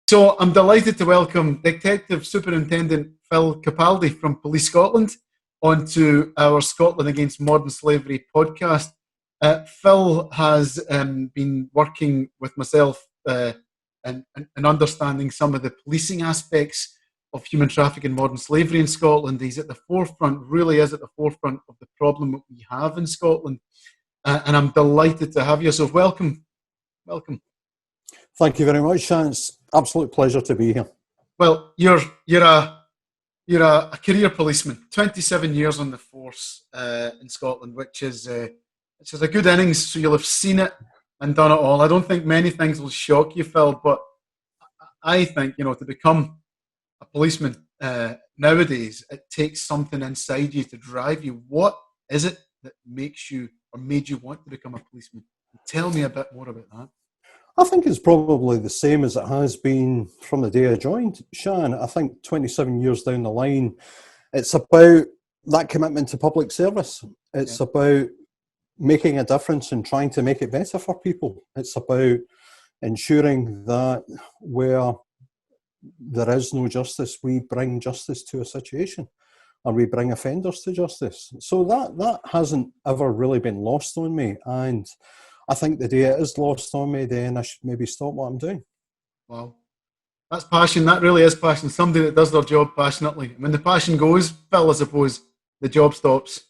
So I'm delighted to welcome Detective Superintendent Fil Capaldi from Police Scotland onto our Scotland Against Modern Slavery podcast. Phil has been working with myself and understanding some of the policing aspects of human trafficking and modern slavery in Scotland. He's at the forefront, really is at the forefront of the problem that we have in Scotland. And I'm delighted to have you. So welcome. Thank you very much, Shan. It's absolute pleasure to be here. Well, you're a career policeman, 27 years on the force in Scotland, which is a good innings. So you'll have seen it and done it all. I don't think many things will shock you, Phil, but I think to become a policeman nowadays, it takes something inside you to drive you. What is it that makes you or made you want to become a policeman? Tell me a bit more about that. I think it's probably the same as it has been from the day I joined, Shan. I think 27 years down the line, it's about that commitment to public service. It's about making a difference and trying to make it better for people. It's about ensuring that where there is no justice, we bring justice to a situation and we bring offenders to justice. So that hasn't ever really been lost on me. And I think the day it is lost on me, then I should maybe stop what I'm doing. Wow. That's passion. That really is passion. Somebody that does their job passionately. When the passion goes, Phil, I suppose, the job stops.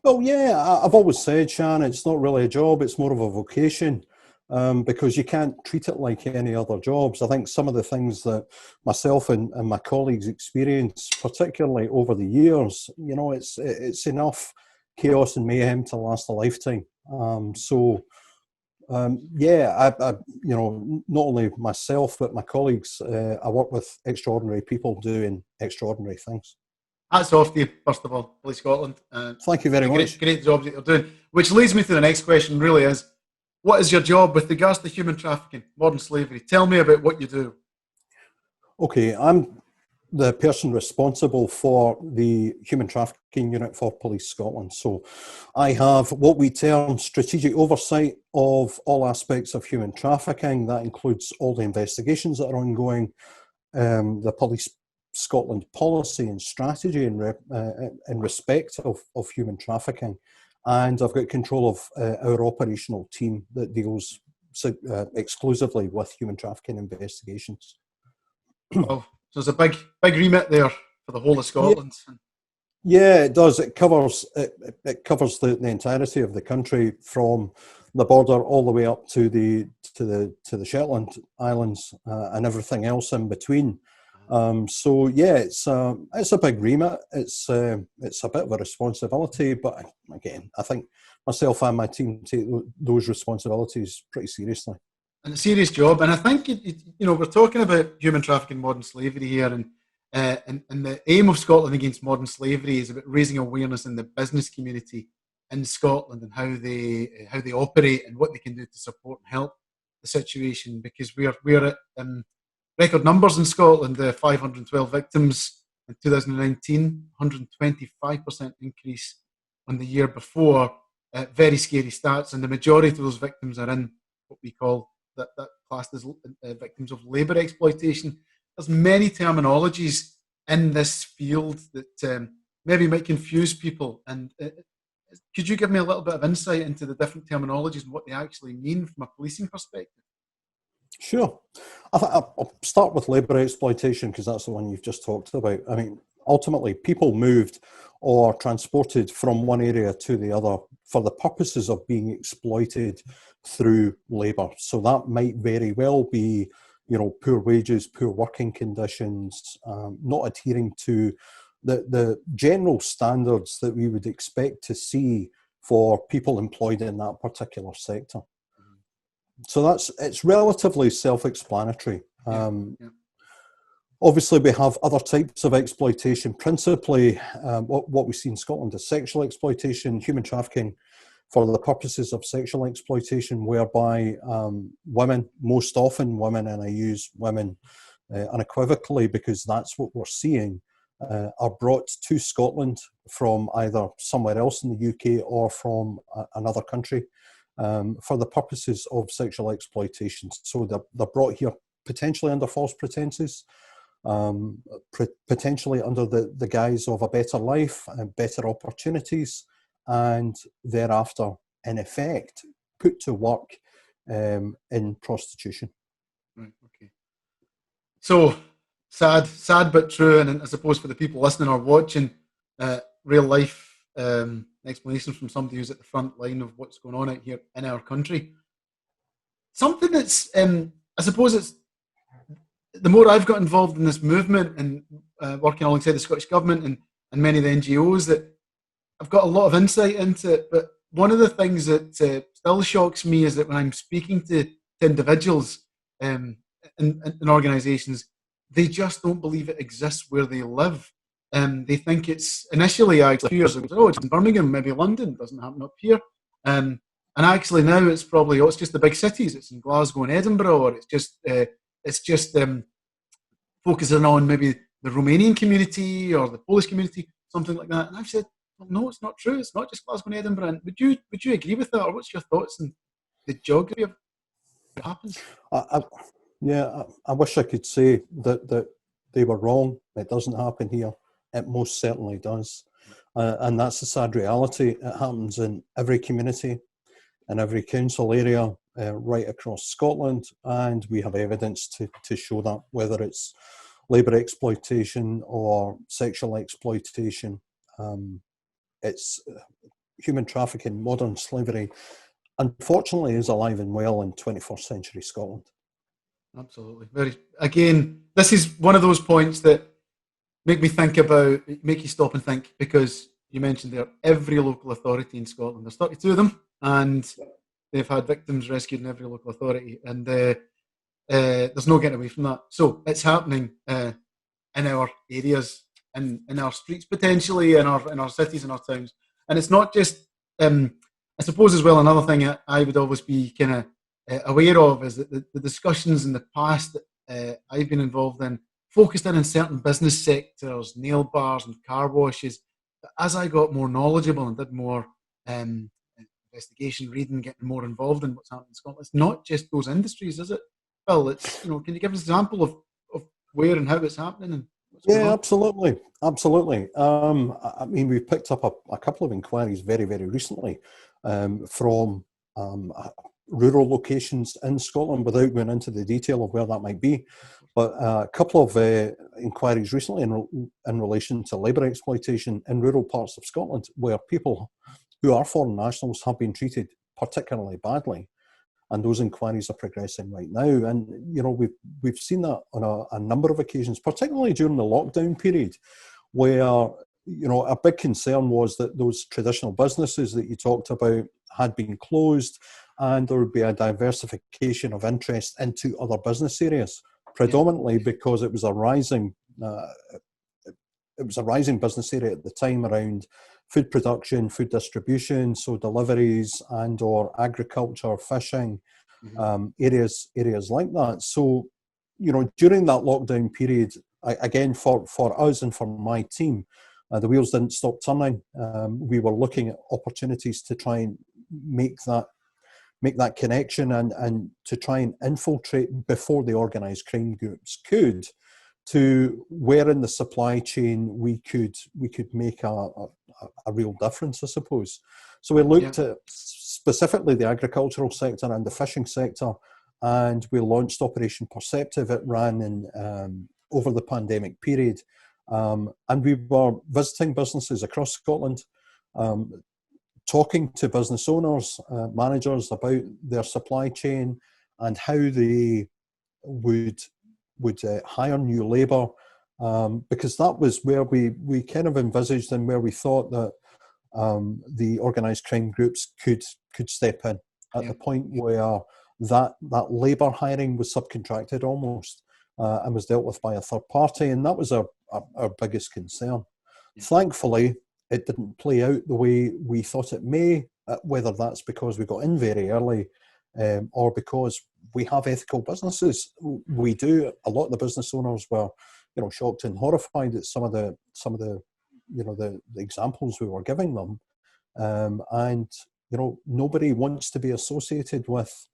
Well, yeah, I've always said, Shan, it's not really a job, it's more of a vocation, because you can't treat it like any other jobs. I think some of the things that myself and my colleagues experience, particularly over the years, it's enough chaos and mayhem to last a lifetime. I not only myself, but my colleagues, I work with extraordinary people doing extraordinary things. Hats off to you, first of all, Police Scotland. Thank you very much. Great jobs that you're doing. Which leads me to the next question, really is, what is your job with regards to human trafficking, modern slavery? Tell me about what you do. Okay, I'm the person responsible for the human trafficking unit for Police Scotland. So I have what we term strategic oversight of all aspects of human trafficking. That includes all the investigations that are ongoing, the Police Scotland policy and strategy in respect of human trafficking. And I've got control of our operational team that deals exclusively with human trafficking investigations. Oh. So there's a big remit there for the whole of Scotland. Yeah, it does. It covers the entirety of the country, from the border all the way up to the Shetland Islands and everything else in between. So yeah, it's a big remit. It's a bit of a responsibility, but again, I think myself and my team take those responsibilities pretty seriously. And a serious job, and I think we're talking about human trafficking, modern slavery here, and the aim of Scotland Against Modern Slavery is about raising awareness in the business community in Scotland and how they operate and what they can do to support and help the situation. Because we are at record numbers in Scotland, 512 victims in 2019, 125% increase on the year before. Very scary stats, and the majority of those victims are in what we call that classed as victims of labour exploitation. There's many terminologies in this field that maybe might confuse people. And could you give me a little bit of insight into the different terminologies and what they actually mean from a policing perspective? Sure. I'll start with labour exploitation because that's the one you've just talked about. I mean, ultimately, people moved or transported from one area to the other for the purposes of being exploited through labour. So that might very well be, poor wages, poor working conditions, not adhering to the general standards that we would expect to see for people employed in that particular sector. So it's relatively self-explanatory. Obviously, we have other types of exploitation. Principally, what we see in Scotland is sexual exploitation, human trafficking for the purposes of sexual exploitation, whereby women, most often women, and I use women unequivocally because that's what we're seeing, are brought to Scotland from either somewhere else in the UK or from another country for the purposes of sexual exploitation. So they're brought here potentially under false pretenses, potentially under the guise of a better life and better opportunities, and thereafter, in effect, put to work in prostitution. Right. Okay. So sad but true, and I suppose for the people listening or watching, real life explanations from somebody who's at the front line of what's going on out here in our country. Something that's, I suppose, it's the more I've got involved in this movement and working alongside the Scottish Government and many of the NGOs, that I've got a lot of insight into it. But one of the things that still shocks me is that when I'm speaking to individuals in organisations, they just don't believe it exists where they live. They think it's initially, actually, a few years ago, oh, it's in Birmingham, maybe London, it doesn't happen up here. And actually now it's probably, oh, it's just the big cities, it's in Glasgow and Edinburgh, or it's just focusing on maybe the Romanian community or the Polish community, something like that. And I've said, well, no, it's not true. It's not just Glasgow and Edinburgh. And would you agree with that, or what's your thoughts on the geography of what happens? I wish I could say that they were wrong. It doesn't happen here. It most certainly does. And that's the sad reality. It happens in every community, in every council area, right across Scotland. And we have evidence to show that, whether it's labour exploitation or sexual exploitation. It's human trafficking, modern slavery, unfortunately, is alive and well in 21st century Scotland. Absolutely. Again, this is one of those points that make you stop and think, because you mentioned there, every local authority in Scotland, there's 32 of them, and they've had victims rescued in every local authority, and there's no getting away from that. So it's happening in our areas, in our streets, potentially, in our cities, in our towns. And it's not just, I suppose as well, another thing I would always be kind of aware of is that the discussions in the past that I've been involved in focused in certain business sectors, nail bars and car washes. But as I got more knowledgeable and did more investigation, reading, getting more involved in what's happening in Scotland, it's not just those industries, is it? Well, it's, can you give us an example of where and how it's happening? And yeah, absolutely. I mean, we've picked up a couple of inquiries very, very recently from rural locations in Scotland, without going into the detail of where that might be. But a couple of inquiries recently in relation to labour exploitation in rural parts of Scotland, where people who are foreign nationals have been treated particularly badly. And those inquiries are progressing right now. And, we've seen that on a number of occasions, particularly during the lockdown period, where, a big concern was that those traditional businesses that you talked about had been closed, and there would be a diversification of interest into other business areas, predominantly because it was a rising business area at the time around food production, food distribution, so deliveries and or agriculture, fishing, areas like that. So, during that lockdown period, again, for us and for my team, the wheels didn't stop turning. We were looking at opportunities to try and make that connection and to try and infiltrate before the organised crime groups could, to where in the supply chain we could make a real difference, I suppose. So we looked at specifically the agricultural sector and the fishing sector, and we launched Operation Perceptive. It ran in over the pandemic period, and we were visiting businesses across Scotland, talking to business owners, managers about their supply chain and how they would hire new labour, because that was where we kind of envisaged and where we thought that the organised crime groups could step in at the point where that labour hiring was subcontracted almost and was dealt with by a third party, and that was our biggest concern. Thankfully, it didn't play out the way we thought it may, whether that's because we got in very early or because we have ethical businesses. We do. A lot of the business owners were, shocked and horrified at some of the the examples we were giving them, and nobody wants to be associated with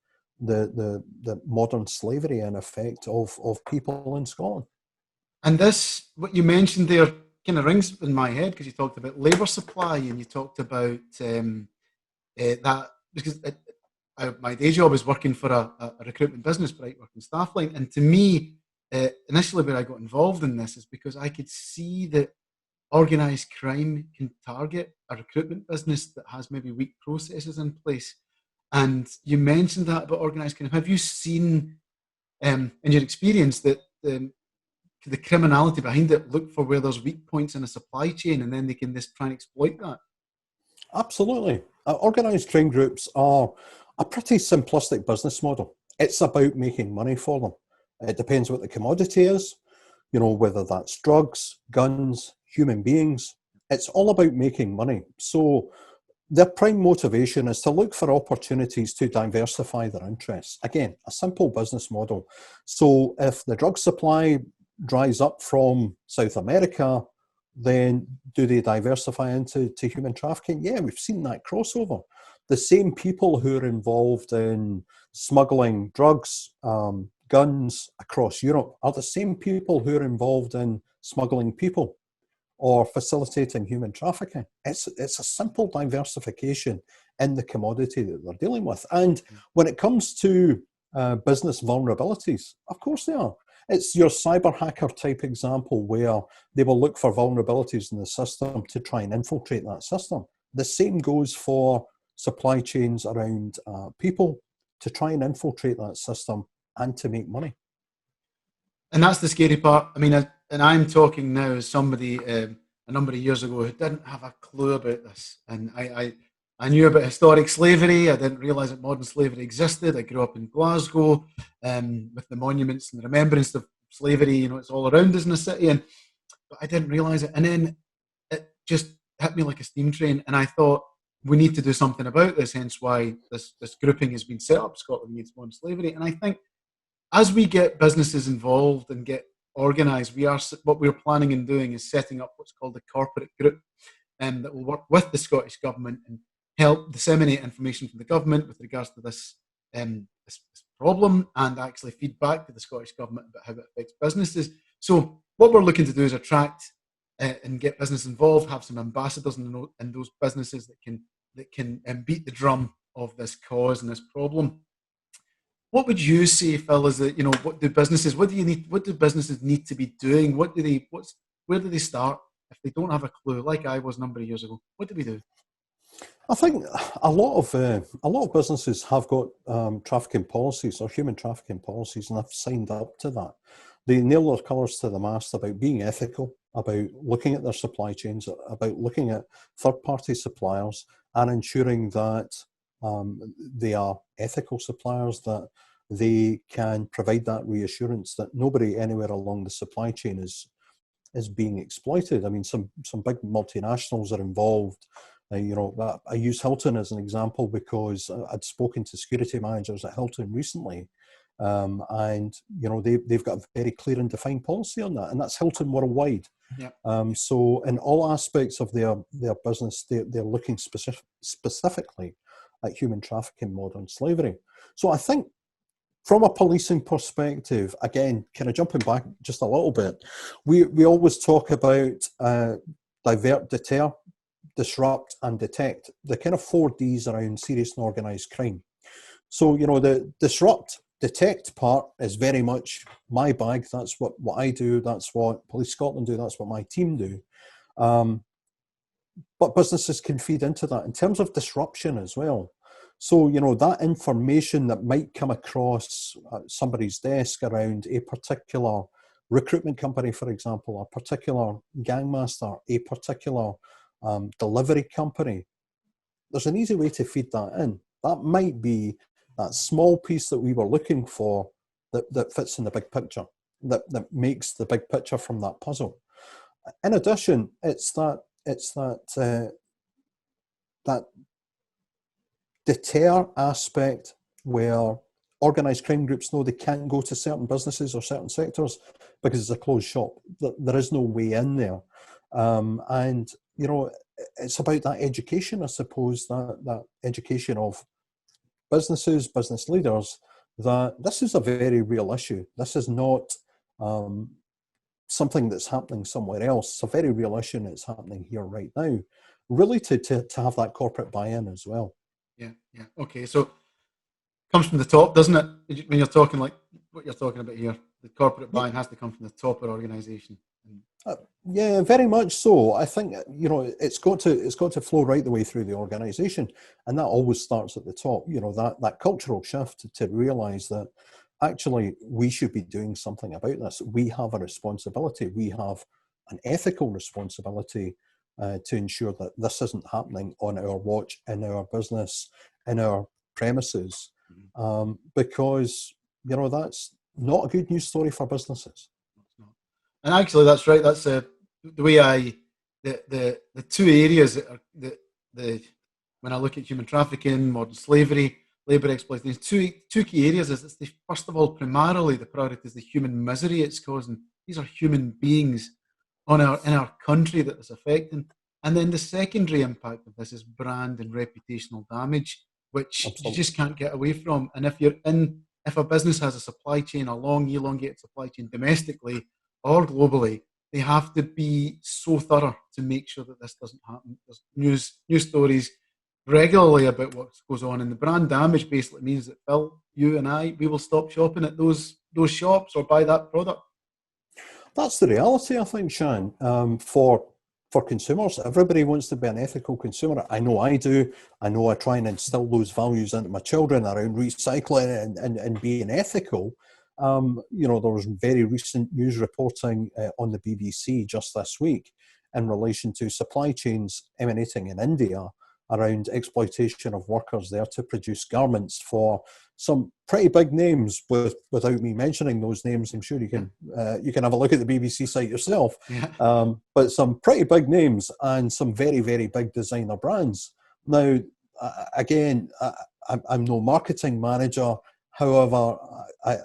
the modern slavery, in effect, of people in Scotland. And this, what you mentioned there, kind of rings in my head because you talked about labour supply and you talked about that because my day job is working for a recruitment business, Brightwork and Staffline, and to me, initially where I got involved in this is because I could see that organised crime can target a recruitment business that has maybe weak processes in place. And you mentioned that about organised crime. Have you seen, in your experience, that the criminality behind it look for where there's weak points in a supply chain and then they can just try and exploit that? Absolutely. Organised crime groups are a pretty simplistic business model. It's about making money for them. It depends what the commodity is, whether that's drugs, guns, human beings. It's all about making money. So their prime motivation is to look for opportunities to diversify their interests. Again, a simple business model. So if the drug supply dries up from South America, then do they diversify into human trafficking? Yeah, we've seen that crossover. The same people who are involved in smuggling drugs, guns across Europe are the same people who are involved in smuggling people or facilitating human trafficking. It's a simple diversification in the commodity that they're dealing with. And when it comes to business vulnerabilities, of course they are. It's your cyber hacker type example where they will look for vulnerabilities in the system to try and infiltrate that system. The same goes for supply chains around people to try and infiltrate that system and to make money. And that's the scary part. I mean, and I'm talking now as somebody a number of years ago who didn't have a clue about this. And I knew about historic slavery. I didn't realise that modern slavery existed. I grew up in Glasgow with the monuments and the remembrance of slavery. It's all around us in the city. But I didn't realise it. And then it just hit me like a steam train. And I thought, we need to do something about this, hence why this grouping has been set up, Scotland Against Modern Slavery. And I think as we get businesses involved and get organised, what we're planning on doing is setting up what's called a corporate group that will work with the Scottish Government and help disseminate information from the government with regards to this problem and actually feed back to the Scottish Government about how it affects businesses. So what we're looking to do is attract and get business involved, have some ambassadors in those businesses that can beat the drum of this cause and this problem. What would you say, Phil, is that, what do businesses need to be doing? Where do they start if they don't have a clue, like I was a number of years ago? What do we do? I think a lot of businesses have got trafficking policies or human trafficking policies, and have signed up to that. They nail their colours to the mast about being ethical, about looking at their supply chains, about looking at third-party suppliers, and ensuring that they are ethical suppliers, that they can provide that reassurance that nobody anywhere along the supply chain is being exploited. I mean, some big multinationals are involved. I use Hilton as an example because I'd spoken to security managers at Hilton recently, and they've got a very clear and defined policy on that, and that's Hilton worldwide. Yeah. So in all aspects of their business, they're looking specifically at human trafficking, modern slavery. So I think from a policing perspective, again, kind of jumping back just a little bit, we always talk about divert, deter, disrupt, and detect. The kind of 4 Ds around serious and organised crime. So, the disrupt, detect part is very much my bag. That's what I do. That's what Police Scotland do. That's what my team do. But businesses can feed into that in terms of disruption as well. So, that information that might come across somebody's desk around a particular recruitment company, for example, a particular gangmaster, a particular delivery company, there's an easy way to feed that in. That might be that small piece that we were looking for that fits in the big picture, that makes the big picture from that puzzle. In addition, it's that deter aspect where organised crime groups know they can't go to certain businesses or certain sectors because it's a closed shop. There is no way in there. And, it's about that education, I suppose, that education of businesses, business leaders, that this is a very real issue. This is not something that's happening somewhere else. It's a very real issue and it's happening here right now. Really to have that corporate buy-in as well. Yeah. Okay, so comes from the top, doesn't it? When you're talking like what you're talking about here, the corporate buy-in has to come from the top of the organisation. Yeah, very much so. I think it's got to flow right the way through the organisation, and that always starts at the top. That cultural shift to realise that actually we should be doing something about this. We have a responsibility. We have an ethical responsibility to ensure that this isn't happening on our watch, in our business, in our premises, because that's not a good news story for businesses. And actually, that's right. That's the way the two areas that are the when I look at human trafficking, modern slavery, labour exploitation, two key areas is first of all, primarily the priority is the human misery it's causing. These are human beings in our country that it's affecting. And then the secondary impact of this is brand and reputational damage, which Absolutely. you just can't get away from. And if a business has a supply chain, a long, elongated supply chain domestically or globally, they have to be so thorough to make sure that this doesn't happen. There's news stories regularly about what goes on, and the brand damage basically means that Phil, you and I, we will stop shopping at those shops or buy that product. That's the reality, I think, Shan. For consumers, everybody wants to be an ethical consumer. I know I do. I know I try and instill those values into my children around recycling and being ethical. There was very recent news reporting on the BBC just this week in relation to supply chains emanating in India around exploitation of workers there to produce garments for some pretty big names. Without me mentioning those names, I'm sure you can have a look at the BBC site yourself. Yeah. But some pretty big names and some very, very big designer brands. Now, again, I'm no marketing manager. However,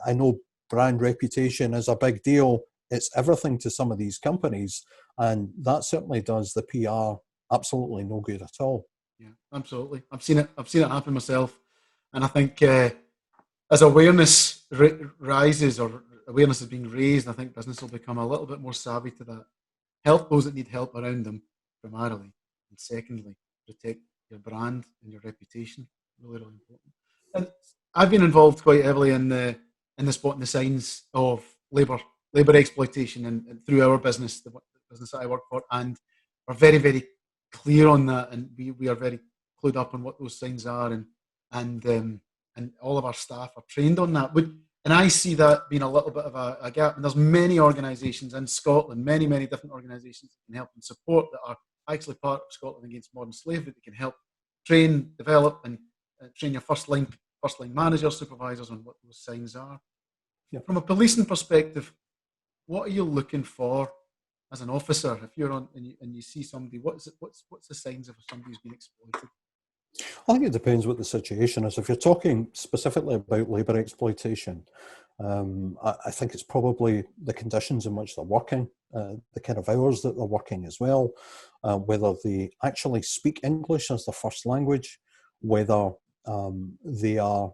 I know brand reputation is a big deal. It's everything to some of these companies, and that certainly does the PR absolutely no good at all. Yeah, absolutely. I've seen it happen myself, and I think as awareness rises or awareness is being raised, I think business will become a little bit more savvy to that. Help those that need help around them, primarily, and secondly, protect your brand and your reputation. Really, really important. And I've been involved quite heavily in the spotting the signs of labour exploitation and through our business, the business that I work for, and we're very, very clear on that, and we are very clued up on what those signs are, and all of our staff are trained on that. And I see that being a little bit of a gap. And there's many organisations in Scotland, many different organisations that can help and support that are actually part of Scotland Against Modern Slavery that can help train, develop, and train your first line managers, supervisors on what those signs are. Yeah. From a policing perspective, what are you looking for as an officer if you're on and you see somebody? What's the signs of somebody's been exploited? I think it depends what the situation is. If you're talking specifically about labour exploitation, I think it's probably the conditions in which they're working, the kind of hours that they're working as well, whether they actually speak English as their first language, whether they are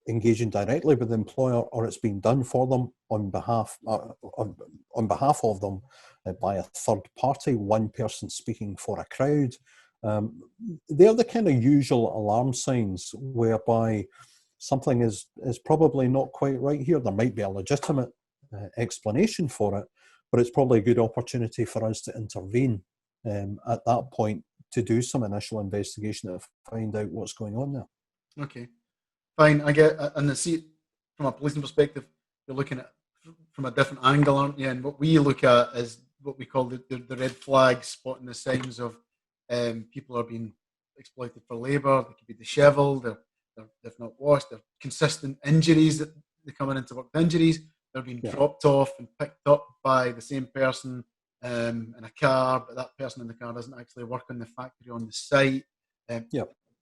engaging directly with the employer or it's being done for them on behalf of them by a third party, one person speaking for a crowd. They're the kind of usual alarm signs whereby something is probably not quite right here. There might be a legitimate explanation for it, but it's probably a good opportunity for us to intervene at that point to do some initial investigation to find out what's going on there. Okay, fine. I get, and the see from a policing perspective, you're looking at from a different angle, aren't you? And what we look at is what we call the red flags, spotting the signs of people are being exploited for labour. They could be dishevelled, they've not washed, they're consistent injuries that they're coming into work with injuries. They're being dropped off and picked up by the same person in a car, but that person in the car doesn't actually work in the factory on the site.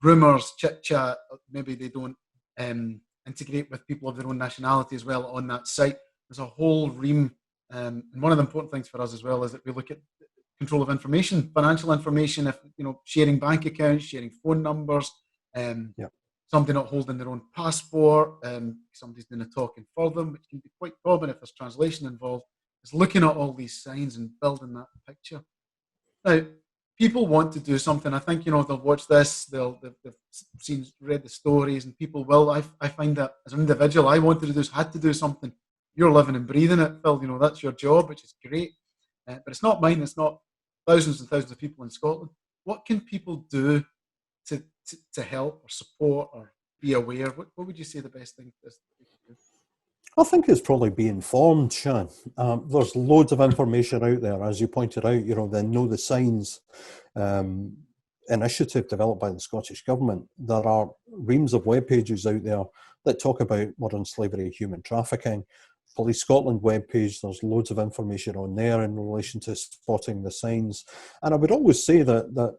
Rumours, chit chat, maybe they don't integrate with people of their own nationality as well on that site. There's a whole ream. And one of the important things for us as well is that we look at control of information, financial information, if sharing bank accounts, sharing phone numbers. somebody not holding their own passport, somebody's doing a talking for them, which can be quite common if there's translation involved. It's looking at all these signs and building that picture. Now, people want to do something. I think, they'll watch this, they've read the stories, and people will. I find that as an individual, had to do something. You're living and breathing it, Phil. That's your job, which is great. But it's not mine. It's not thousands and thousands of people in Scotland. What can people do to help or support or be aware? What would you say the best thing is to do? I think it's probably be informed, Shan. There's loads of information out there, as you pointed out. The Know the Signs initiative developed by the Scottish Government. There are reams of web pages out there that talk about modern slavery, human trafficking. Police Scotland webpage, there's loads of information on there in relation to spotting the signs. And I would always say that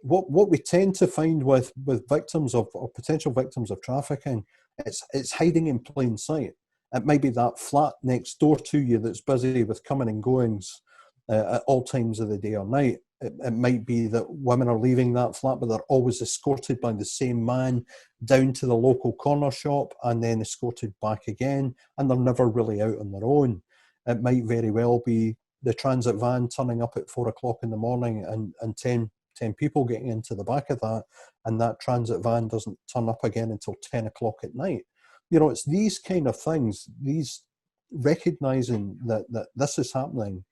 what we tend to find with victims of or potential victims of trafficking, it's hiding in plain sight. It might be that flat next door to you that's busy with coming and goings at all times of the day or night. It might be that women are leaving that flat, but they're always escorted by the same man down to the local corner shop and then escorted back again, and they're never really out on their own. It might very well be the transit van turning up at 4 o'clock in the morning and 10 people getting into the back of that, and that transit van doesn't turn up again until 10 o'clock at night. It's these kind of things, these recognising that this is happening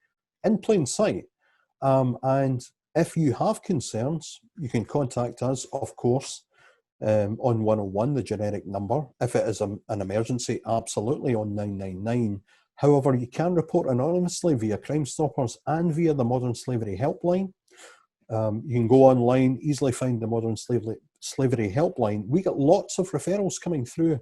in plain sight. And if you have concerns, you can contact us, of course, on 101, the generic number. If it is an emergency, absolutely on 999. However, you can report anonymously via Crime Stoppers and via the Modern Slavery Helpline. You can go online, easily find the Modern Slavery Helpline. We get lots of referrals coming through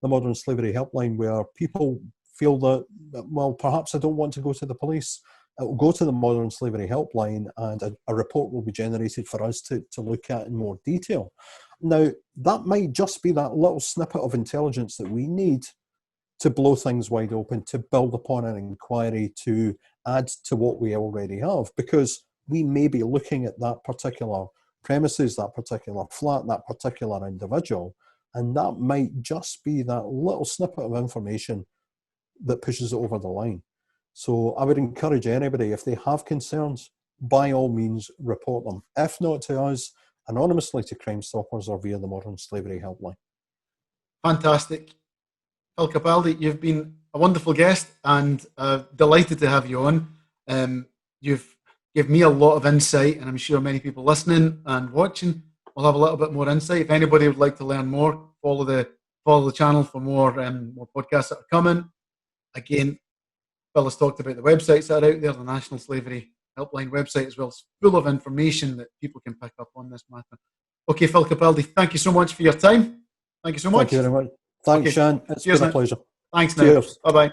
the Modern Slavery Helpline where people feel that, well, perhaps I don't want to go to the police. It will go to the Modern Slavery Helpline and a report will be generated for us to look at in more detail. Now, that might just be that little snippet of intelligence that we need to blow things wide open, to build upon an inquiry, to add to what we already have, because we may be looking at that particular premises, that particular flat, that particular individual, and that might just be that little snippet of information that pushes it over the line. So I would encourage anybody, if they have concerns, by all means report them. If not to us, anonymously to Crime Stoppers or via the Modern Slavery Helpline. Fantastic. Fil Capaldi, you've been a wonderful guest and delighted to have you on. You've given me a lot of insight, and I'm sure many people listening and watching will have a little bit more insight. If anybody would like to learn more, follow the channel for more podcasts that are coming. Again, Phil has talked about the websites that are out there, the National Slavery Helpline website as well. It's full of information that people can pick up on this matter. Okay, Fil Capaldi, thank you so much for your time. Thank you so much. Thank you very much. Thanks, Shan. It's been a pleasure. Thanks, Cheers. Bye-bye.